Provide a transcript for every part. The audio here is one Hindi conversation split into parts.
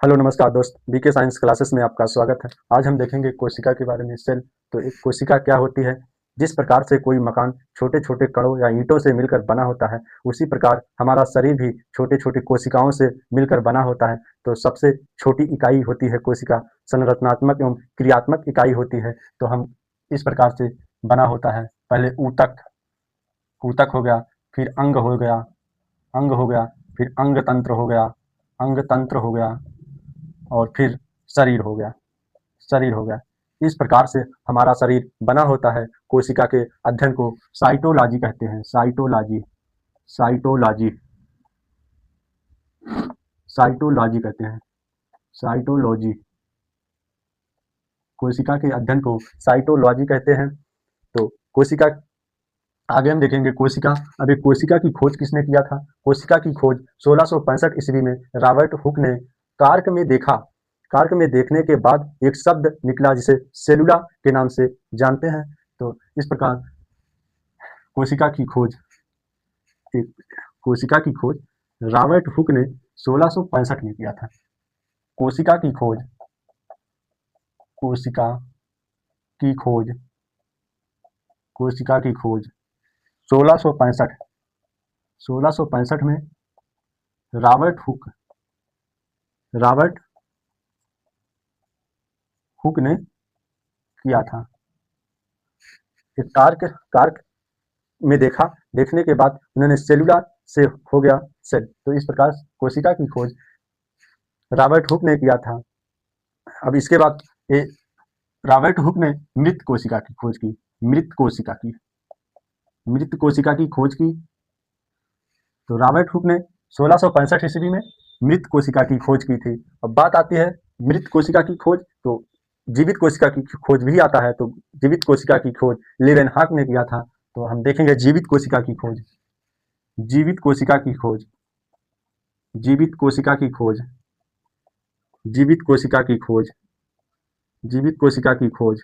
हेलो नमस्कार दोस्त, बीके साइंस क्लासेस में आपका स्वागत है। आज हम देखेंगे कोशिका के बारे में। सेल तो एक कोशिका क्या होती है। जिस प्रकार से कोई मकान छोटे छोटे कणों या ईंटों से मिलकर बना होता है, उसी प्रकार हमारा शरीर भी छोटे छोटे कोशिकाओं से मिलकर बना होता है। तो सबसे छोटी इकाई होती है कोशिका, संरचनात्मक एवं क्रियात्मक इकाई होती है। तो हम इस प्रकार से बना होता है। पहले ऊतक, ऊतक हो गया, फिर अंग हो गया, अंग हो गया, फिर अंग तंत्र हो गया, अंग तंत्र हो गया, और फिर शरीर हो गया, शरीर हो गया। इस प्रकार से हमारा शरीर बना होता है। कोशिका के अध्ययन को साइटोलॉजी कहते हैं। साइटोलॉजी, साइटोलॉजी, साइटोलॉजी कहते हैं। साइटोलॉजी, कोशिका के अध्ययन को साइटोलॉजी कहते हैं। तो कोशिका, आगे हम देखेंगे कोशिका। अभी कोशिका की खोज किसने किया था? कोशिका की खोज 1665 ईस्वी में रॉबर्ट हुक ने कार्क में देखा। कार्क में देखने के बाद एक शब्द निकला जिसे सेलुला के नाम से जानते हैं। तो इस प्रकार कोशिका की खोज, कोशिका की खोज रॉबर्ट हुक ने 1665 में किया था। कोशिका की खोज, कोशिका की खोज, कोशिका की खोज 1665, 1665 में रॉबर्ट हुक, रॉबर्ट हुक ने किया था। एक कार्क, कार्क में देखा, देखने के बाद उन्होंने सेलुला से हो गया सेल। तो इस प्रकार कोशिका की खोज रॉबर्ट हुक ने किया था। अब इसके बाद रॉबर्ट हुक ने मृत कोशिका की खोज की। मृत कोशिका की, मृत कोशिका की खोज की। तो रॉबर्ट हुक ने 1665 ईस्वी में मृत कोशिका की खोज की थी। अब बात आती है मृत कोशिका की खोज, तो जीवित कोशिका की खोज भी आता है। तो जीवित कोशिका की खोज लीवेनहॉक ने किया था। तो हम देखेंगे जीवित कोशिका की खोज, जीवित कोशिका की खोज, जीवित कोशिका की खोज, जीवित कोशिका की खोज, जीवित कोशिका की खोज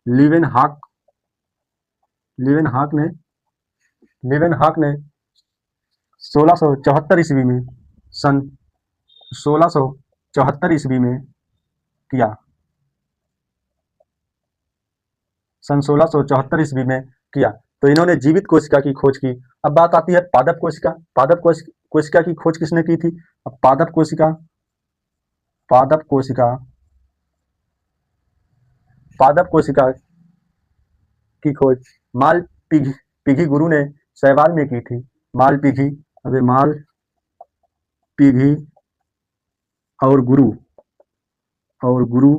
लीवेनहॉक, लीवेनहॉक ने, लीवेनहॉक ने 1674 ईस्वी में, सन 1674 ईस्वी में किया, सन 1674 ईस्वी में किया। तो इन्होंने जीवित कोशिका की खोज की। अब बात आती है पादप कोशिका। पादप कोशिका की खोज किसने की थी? अब पादप कोशिका, पादप कोशिका, पादप कोशिका की खोज मालपिघी, पिघी गुरु ने शैवाल में की थी। मालपिघी, अबे मालपिघी और गुरु, और गुरु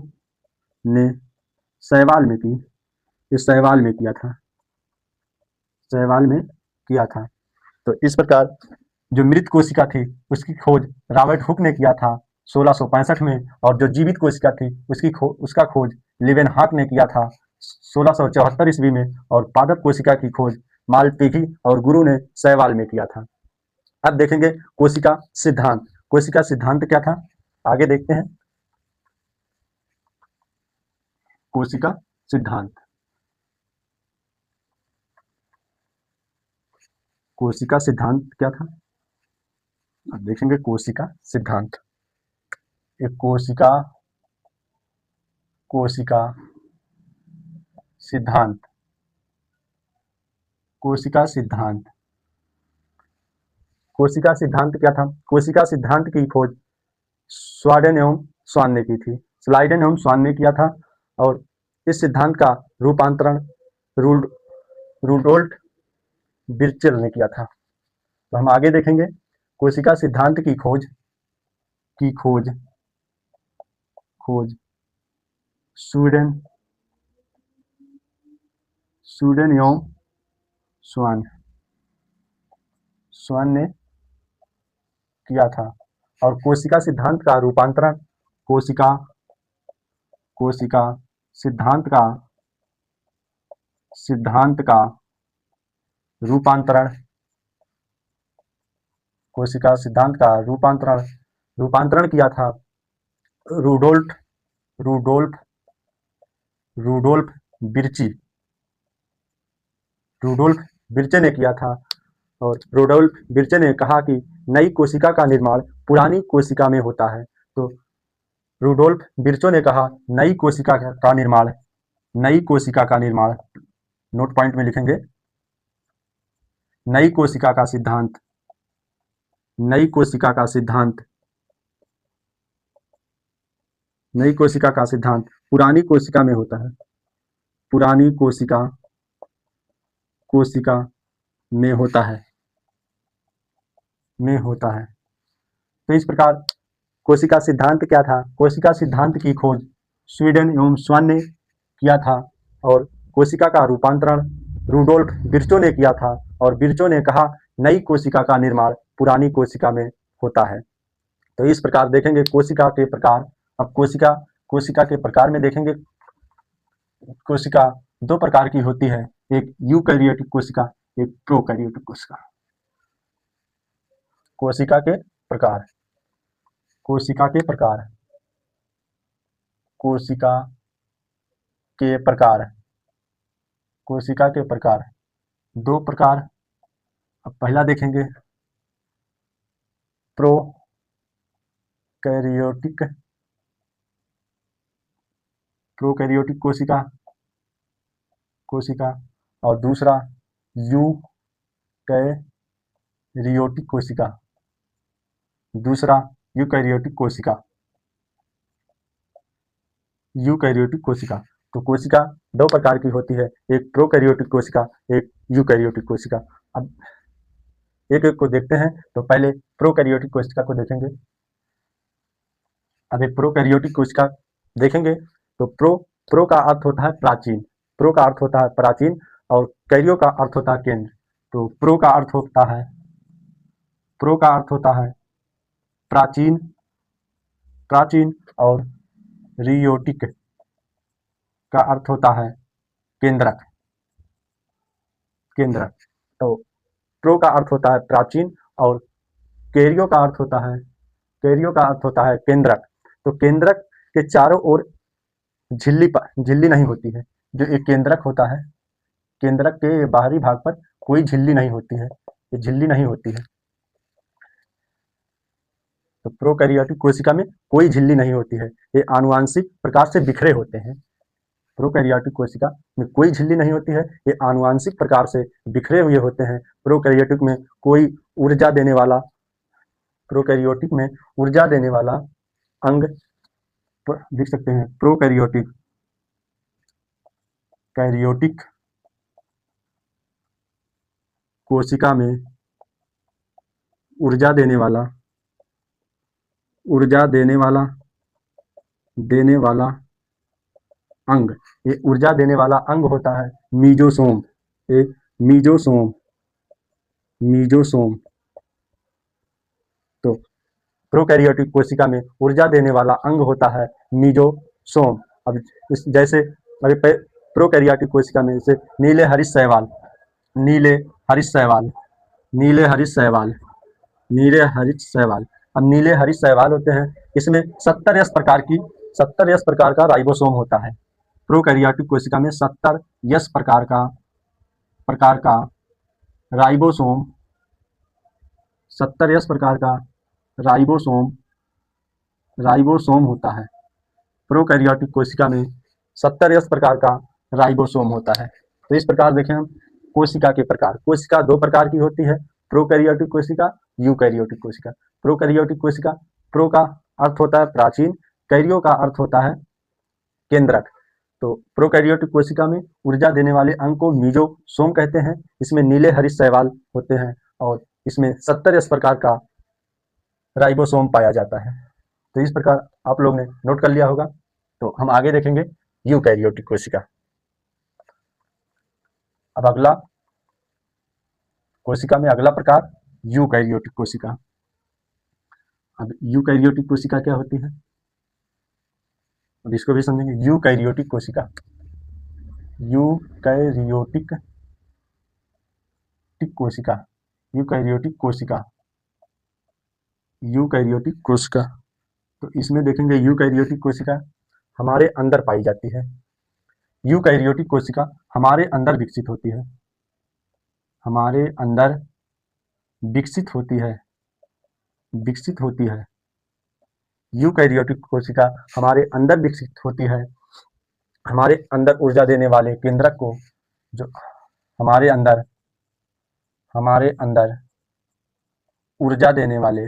ने शैवाल में की, इस शैवाल में किया था, शैवाल में किया था। तो इस प्रकार जो मृत कोशिका थी उसकी खोज रॉबर्ट हुक ने किया था 1665 में, और जो जीवित कोशिका थी उसका खोज लीवेनहॉक ने किया था 1674 ईस्वी में, और पादप कोशिका की खोज मालपिघी और गुरु ने शैवाल में किया था। अब देखेंगे कोशिका सिद्धांत। कोशिका सिद्धांत क्या था, आगे देखते हैं। कोशिका सिद्धांत, कोशिका सिद्धांत क्या था? अब देखेंगे कोशिका सिद्धांत। एक कोशिका, कोशिका सिद्धांत, कोशिका सिद्धांत, कोशिका सिद्धांत क्या था? कोशिका सिद्धांत की खोज स्वाडेन एवं स्वान ने की थी। स्लाइडेन एवं स्वान ने किया था। और इस सिद्धांत का रूपांतरण रूडोल्फ बिर्चेल ने किया था। तो हम आगे देखेंगे कोशिका सिद्धांत की खोज, की खोज, खोज स्वीडन, स्वीडन एवं स्वान, स्वान ने किया था। और कोशिका सिद्धांत का रूपांतरण, कोशिका, कोशिका सिद्धांत का, सिद्धांत का रूपांतरण, कोशिका सिद्धांत का रूपांतरण, रूपांतरण किया था रूडोल्फ, रूडोल्फ, रूडोल्फ बिर्ची, रूडोल्फ बिर्चे ने किया था। और रूडोल्फ बिर्चे ने कहा कि नई कोशिका का निर्माण पुरानी कोशिका में होता है। तो रुडोल्फ विर्चो ने कहा नई कोशिका का निर्माण, नई कोशिका का निर्माण, नोट पॉइंट में लिखेंगे, नई कोशिका का सिद्धांत, नई कोशिका का सिद्धांत, नई कोशिका का सिद्धांत पुरानी कोशिका में होता है, पुरानी कोशिका कोशिका में होता है, में होता है। तो इस प्रकार कोशिका सिद्धांत क्या था? कोशिका सिद्धांत की खोज स्वीडन एवं स्वान ने किया था और कोशिका का रूपांतरण रुडोल्फ विर्चो ने किया था और विर्चो ने कहा नई कोशिका का निर्माण पुरानी कोशिका में होता है। तो इस प्रकार देखेंगे कोशिका के प्रकार। अब कोशिका के प्रकार में देखेंगे, कोशिका दो प्रकार की होती है, एक यूकैरियोटिक कोशिका, एक प्रोकैरियोटिक कोशिका। कोशिका के प्रकार, कोशिका के प्रकार, कोशिका के प्रकार, कोशिका के प्रकार, दो प्रकार। अब पहला देखेंगे प्रोकैरियोटिक, प्रोकैरियोटिक कोशिका, कोशिका, और दूसरा यूकैरियोटिक कोशिका, दूसरा यूकैरियोटिक कोशिका, यूकैरियोटिक कोशिका। तो कोशिका दो प्रकार की होती है, एक प्रोकैरियोटिक कोशिका, एक यूकैरियोटिक कोशिका। अब एक एक को देखते हैं। तो पहले प्रोकैरियोटिक कोशिका को देखेंगे। अब एक प्रोकैरियोटिक कोशिका देखेंगे तो प्रो का अर्थ होता है प्राचीन, प्रो का अर्थ होता है प्राचीन और कैरियो का अर्थ होता है केंद्र। तो प्रो का अर्थ होता है, प्रो का अर्थ होता है प्राचीन, प्राचीन, और रियोटिक का अर्थ होता है केंद्रक, केंद्रक। तो प्रो का अर्थ होता है प्राचीन और कैरियो का अर्थ होता है, कैरियो का अर्थ होता है केंद्रक। तो केंद्रक के चारों ओर झिल्ली नहीं होती है। जो एक केंद्रक होता है, केंद्रक के बाहरी भाग पर कोई झिल्ली नहीं होती है, ये झिल्ली नहीं होती है। तो प्रोकैरियोटिक कोशिका में कोई झिल्ली नहीं होती है, ये आनुवांशिक प्रकार से बिखरे होते हैं। प्रोकैरियोटिक कोशिका में कोई झिल्ली नहीं होती है, ये आनुवांशिक प्रकार से बिखरे हुए होते हैं। प्रोकैरियोटिक में कोई ऊर्जा देने वाला, प्रोकैरियोटिक में ऊर्जा देने वाला अंग लिख सकते हैं। प्रोकैरियोटिक, कैरियोटिक कोशिका में ऊर्जा देने वाला, ऊर्जा देने वाला, देने वाला अंग, ये ऊर्जा देने वाला अंग होता है मीजोसोम, ये मीजोसोम, मीजोसोम। तो प्रोकैरियोटिक कोशिका में ऊर्जा देने वाला अंग होता है मीजोसोम। अब इस जैसे प्रोकैरियोटिक कोशिका में जैसे नीले हरित शैवाल, नीले हरित शैवाल, नीले हरित शैवाल, नीले हरित शैवाल। अब नीले हरित शैवाल होते हैं, इसमें 70 प्रकार की, 70 प्रकार का राइबोसोम होता है। प्रोकैरियोटिक कोशिका में 70 प्रकार का राइबोसोम, 70 प्रकार का राइबोसोम, राइबोसोम होता है। प्रोकैरियोटिक कोशिका में 70 प्रकार का राइबोसोम होता है। तो इस प्रकार देखें हम कोशिका के प्रकार। कोशिका दो प्रकार की होती है, प्रोकैरियोटिक कोशिका, यूकैरियोटिक कोशिका। प्रोकैरियोटिक कोशिका, प्रो का अर्थ होता है प्राचीन, कैरियो का अर्थ होता है केंद्रक। तो प्रोकैरियोटिक कोशिका में ऊर्जा देने वाले अंग को मीजोसोम कहते हैं। इसमें नीले हरित शैवाल होते हैं और इसमें 70 प्रकार का राइबोसोम पाया जाता है। तो इस प्रकार आप लोग ने नोट कर लिया होगा। तो हम आगे देखेंगे यूकैरियोटिक कोशिका। अब अगला कोशिका में अगला प्रकार यूकैरियोटिक कोशिका। अब यूकैरियोटिक कोशिका क्या होती है, अब इसको भी समझेंगे। यूकैरियोटिक कोशिका, यूकैरियोटिक कोशिका, यूकैरियोटिक कोशिका, यूकैरियोटिक कोशिका। तो इसमें देखेंगे यूकैरियोटिक कोशिका हमारे अंदर पाई जाती है। यूकैरियोटिक कोशिका हमारे अंदर विकसित होती है, हमारे अंदर विकसित होती है। विकसित होती है। यूकैरियोटिक कोशिका हमारे अंदर विकसित होती है। हमारे अंदर ऊर्जा देने वाले केंद्रक को, जो हमारे अंदर ऊर्जा देने वाले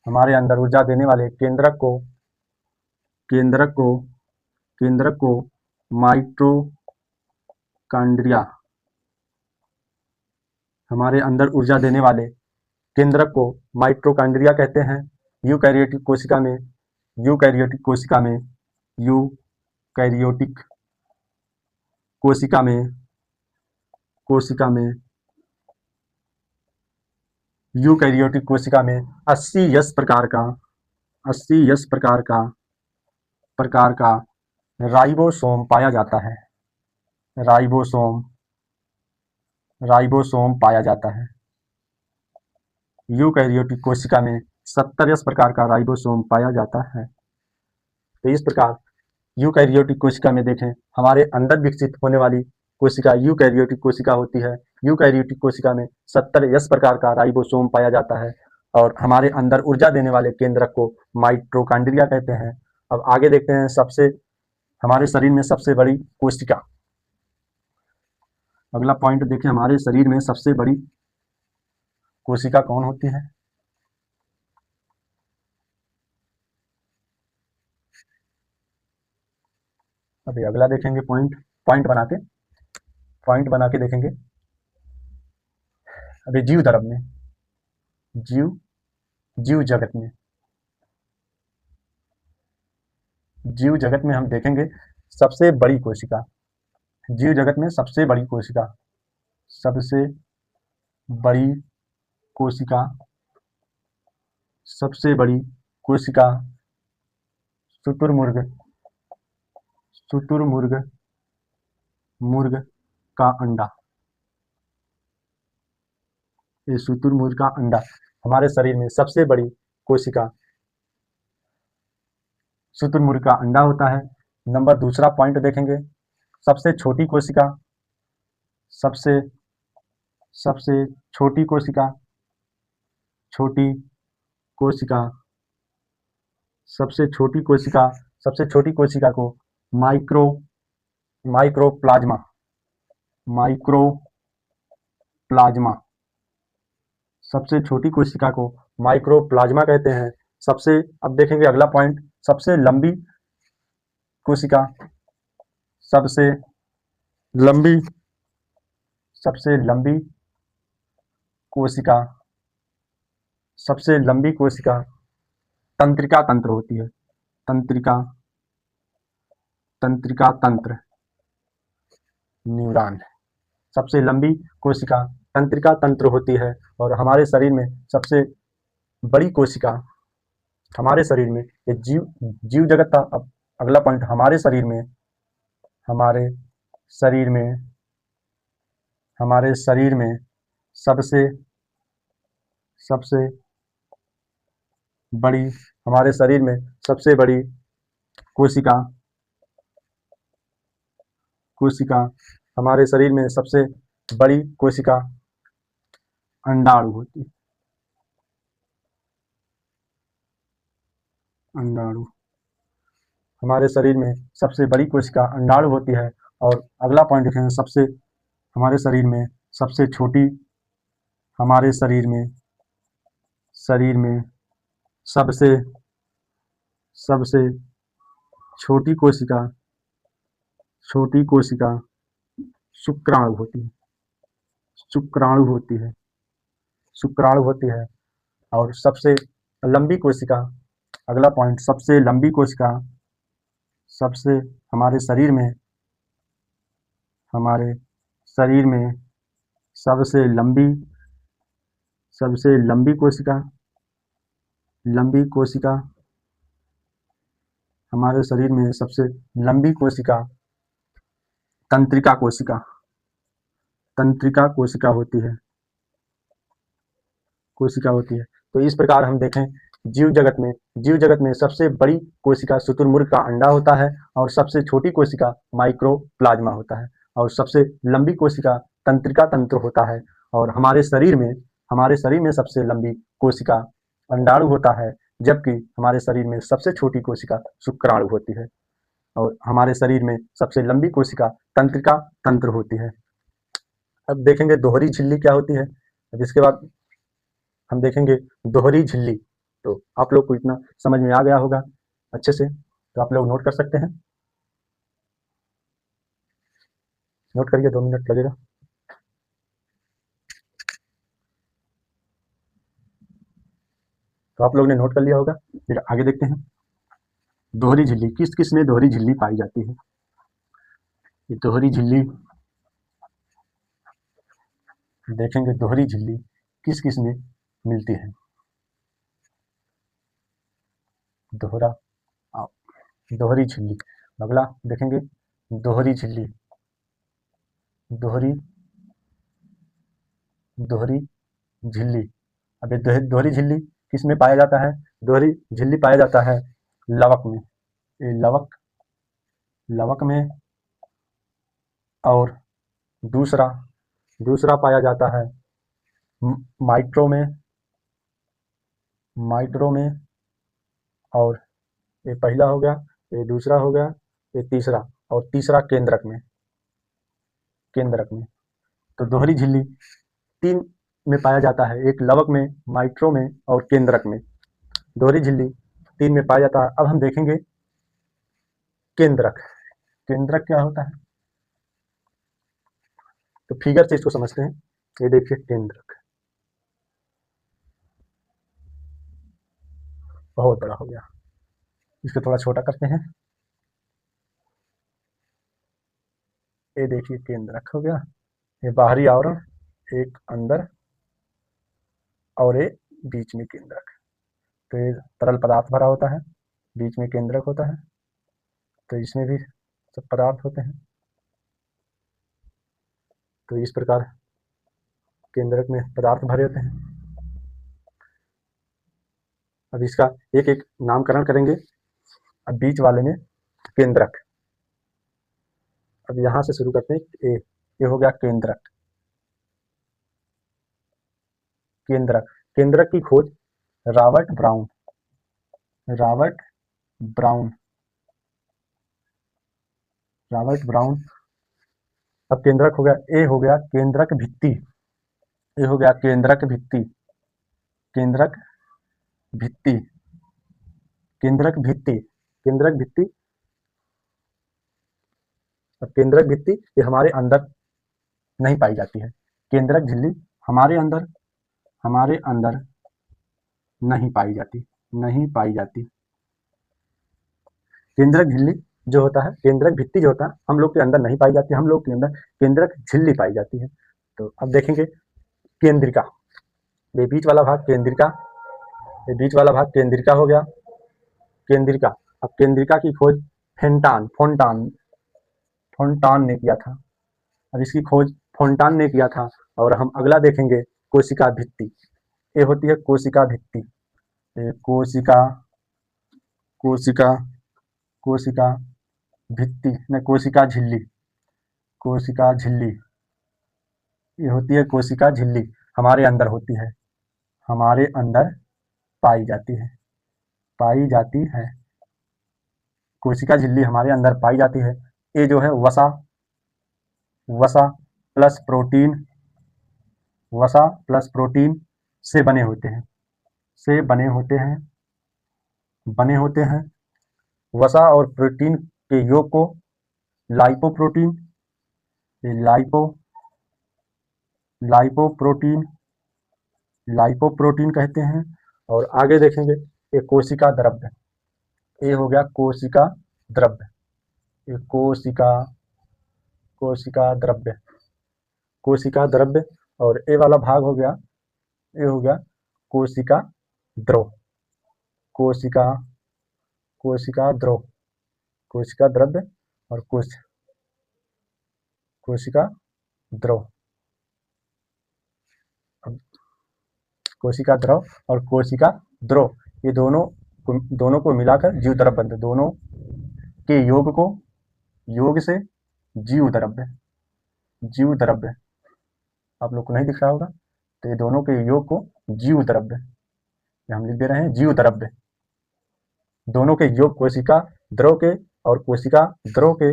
हमारे अंदर ऊर्जा देने वाले केंद्रक को माइटोकॉन्ड्रिया, हमारे अंदर ऊर्जा देने वाले केंद्रक को माइटोकॉन्ड्रिया कहते हैं। यूकैरियोटिक कोशिका में यूकैरियोटिक कोशिका में यूकैरियोटिक कोशिका में 80 यस प्रकार का राइबोसोम पाया जाता है। राइबोसोम पाया जाता है। यूकैरियोटिक कोशिका में 70 यस प्रकार का राइबोसोम पाया जाता है। तो इस प्रकार यूकैरियोटिक कोशिका में देखें, हमारे अंदर विकसित होने वाली कोशिका यूकैरियोटिक कोशिका होती है। यूकैरियोटिक कोशिका में 70 यस प्रकार का राइबोसोम पाया जाता है और हमारे अंदर ऊर्जा देने वाले केंद्रक को माइटोकॉन्ड्रिया कहते हैं। अब आगे देखते हैं हमारे शरीर में सबसे बड़ी कोशिका। अगला पॉइंट देखें, हमारे शरीर में सबसे बड़ी कोशिका कौन होती है? अभी अगला देखेंगे पॉइंट बना के देखेंगे। अभी जीव जगत में हम देखेंगे सबसे बड़ी कोशिका। जीव जगत में सबसे बड़ी कोशिका शुतुरमुर्ग का अंडा। ये शुतुरमुर्ग का अंडा हमारे शरीर में सबसे बड़ी कोशिका शुतुरमुर्ग का अंडा होता है। नंबर दूसरा पॉइंट देखेंगे, सबसे छोटी कोशिका सबसे छोटी कोशिका को माइक्रोप्लाज्मा सबसे छोटी कोशिका को माइक्रोप्लाज्मा कहते हैं। अब देखेंगे अगला पॉइंट, सबसे लंबी कोशिका तंत्रिका तंत्र होती है। तंत्रिका तंत्र न्यूरॉन। सबसे लंबी कोशिका तंत्रिका तंत्र होती है और हमारे शरीर में सबसे बड़ी कोशिका हमारे शरीर में ये जीव जगत का। अब अगला पॉइंट, हमारे शरीर में सबसे बड़ी कोशिका अंडाणु होती है। हमारे शरीर में सबसे बड़ी कोशिका अंडाणु होती है। और अगला पॉइंट देखें, हमारे शरीर में सबसे छोटी कोशिका शुक्राणु होती है। और सबसे लंबी कोशिका, अगला पॉइंट, सबसे लंबी कोशिका हमारे शरीर में सबसे लंबी कोशिका हमारे शरीर में सबसे लंबी कोशिका तंत्रिका कोशिका होती है। तो इस प्रकार हम देखें, जीव जगत में सबसे बड़ी कोशिका शुतुरमुर्ग का अंडा होता है और सबसे छोटी कोशिका माइक्रोप्लाज्मा होता है और सबसे लंबी कोशिका तंत्रिका तंत्र होता है। और हमारे शरीर में सबसे लंबी कोशिका अंडाणु होता है, जबकि हमारे शरीर में सबसे छोटी कोशिका शुक्राणु होती है। और हमारे शरीर में सबसे लंबी कोशिका तंत्रिका तंत्र होती है। अब देखेंगे दोहरी झिल्ली क्या होती है। जिसके बाद हम देखेंगे दोहरी झिल्ली। तो आप लोग को इतना समझ में आ गया होगा अच्छे से, तो आप लोग नोट कर सकते हैं। नोट करिए, 2 मिनट लगेगा। तो आप लोग ने नोट कर लिया होगा। फिर आगे देखते हैं दोहरी झिल्ली किस किस में दोहरी झिल्ली पाई जाती है। ये दोहरी झिल्ली देखेंगे, दोहरी झिल्ली किस किस में मिलती है। दोहरी झिल्ली, अगला देखेंगे दोहरी झिल्ली। दोहरी झिल्ली, अब ये दोहरी झिल्ली किस में पाया जाता है। दोहरी झिल्ली पाया जाता है लवक में। ये लवक में। और दूसरा पाया जाता है माइट्रो में। और ये पहला हो गया, ये दूसरा हो गया, ये तीसरा, और तीसरा केंद्रक में। तो दोहरी झिल्ली 3 में पाया जाता है, एक लवक में, माइट्रो में और केंद्रक में। दोहरी झिल्ली 3 में पाया जाता है। अब हम देखेंगे केंद्रक क्या होता है। तो फिगर से इसको समझते हैं। ये देखिए केंद्रक बहुत बड़ा हो गया, इसको थोड़ा छोटा करते हैं। ये देखिए केंद्रक हो गया। ये बाहरी आवरण, एक अंदर और ये बीच में केंद्रक। तो ये तरल पदार्थ भरा होता है, बीच में केंद्रक होता है। तो इसमें भी सब पदार्थ होते हैं। तो इस प्रकार केंद्रक में पदार्थ भरे होते हैं। अब इसका एक एक नामकरण करेंगे। अब बीच वाले में केंद्रक। अब यहां से शुरू करते हैं। ये हो गया केंद्रक। केंद्रक की खोज रॉबर्ट ब्राउन। अब केंद्रक हो गया, ए हो गया केंद्रक भित्ति। ये हो गया केंद्रक भित्ति। अब केंद्रक भित्ति ये हमारे अंदर नहीं पाई जाती है। केंद्रक झिल्ली हमारे अंदर नहीं पाई जाती। केंद्रक झिल्ली जो होता है, केंद्रक भित्ति जो होता है, हम लोग के अंदर नहीं पाई जाती, हम लोग के अंदर केंद्रक झिल्ली पाई जाती है। तो अब देखेंगे केंद्रिका। ये बीच वाला भाग केंद्रिका हो गया। अब केंद्रिका की खोज फोंटान ने किया था। अब इसकी खोज फोंटान ने किया था। और हम अगला देखेंगे कोशिका भित्ति। ये होती है कोशिका भित्ति। कोशिका भित्ति न कोशिका झिल्ली। ये होती है कोशिका झिल्ली, हमारे अंदर होती है, हमारे अंदर पाई जाती है। कोशिका झिल्ली हमारे अंदर पाई जाती है। ये जो है वसा प्लस प्रोटीन से बने होते हैं। वसा और प्रोटीन के योग को लाइपोप्रोटीन कहते हैं। और आगे देखेंगे ये कोशिका द्रव्य। ये हो गया कोशिका द्रव्य। ये कोशिका द्रव्य। और ये वाला भाग हो गया, ये हो गया कोशिका द्रव। कोशिका द्रव्य और कोशिका द्रव। कोशिका द्रव और कोशिका द्रव, ये दोनों को मिलाकर जीव द्रव्य बनते। दोनों के योग से जीव द्रव्य आप लोग को नहीं दिख रहा होगा, तो ये दोनों के योग को जीव द्रव्य, हम लिख दे रहे हैं जीव द्रव्य। दोनों के योग कोशिका द्रव के और कोशिका द्रव के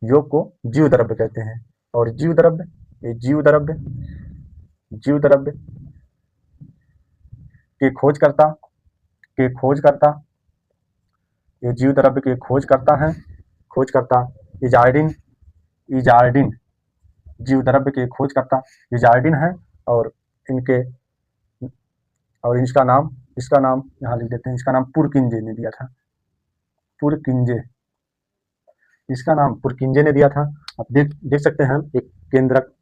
योग को जीव द्रव्य कहते हैं। और जीव द्रव्य, ये जीव द्रव्य के खोजकर्ता ये जीव द्रव्य के खोजकर्ता इजार्डिन जीव द्रव्य के खोजकर्ता इजार्डिन है। और इसका नाम यहाँ लिख देते हैं, इसका नाम पुरकिंजे ने दिया था। इसका नाम पुरकिंजे ने दिया था। आप देख सकते हैं एक केंद्रक,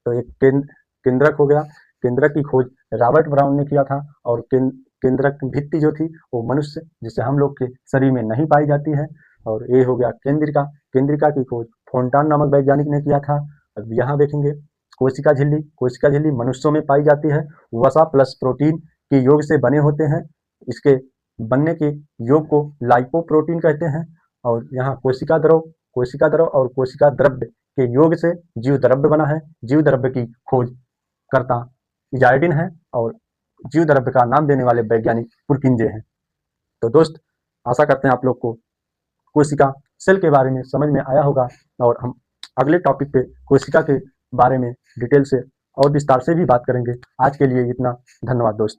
तो एक केंद्रक हो गया। केंद्रक की खोज रॉबर्ट ब्राउन ने किया था। और केंद्रक भित्ति जो थी वो मनुष्य, जिसे हम लोग के शरीर में नहीं पाई जाती है। और ये हो गया केंद्रिका की खोज फोंटान नामक वैज्ञानिक ने किया था। अब यहाँ देखेंगे कोशिका झिल्ली मनुष्यों में पाई जाती है। वसा प्लस प्रोटीन के योग से बने होते हैं। इसके बनने के योग को लाइपोप्रोटीन कहते हैं। और यहाँ कोशिका द्रव और कोशिका द्रव्य के योग से जीव द्रव्य बना है। जीव द्रव्य की खोज करता इजार्डिन है और जीव द्रव्य का नाम देने वाले वैज्ञानिक पुरकिंजे हैं। तो दोस्त, आशा करते हैं आप लोग को कोशिका सेल के बारे में समझ में आया होगा। और हम अगले टॉपिक पे कोशिका के बारे में डिटेल से और विस्तार से भी बात करेंगे। आज के लिए इतना, धन्यवाद दोस्त।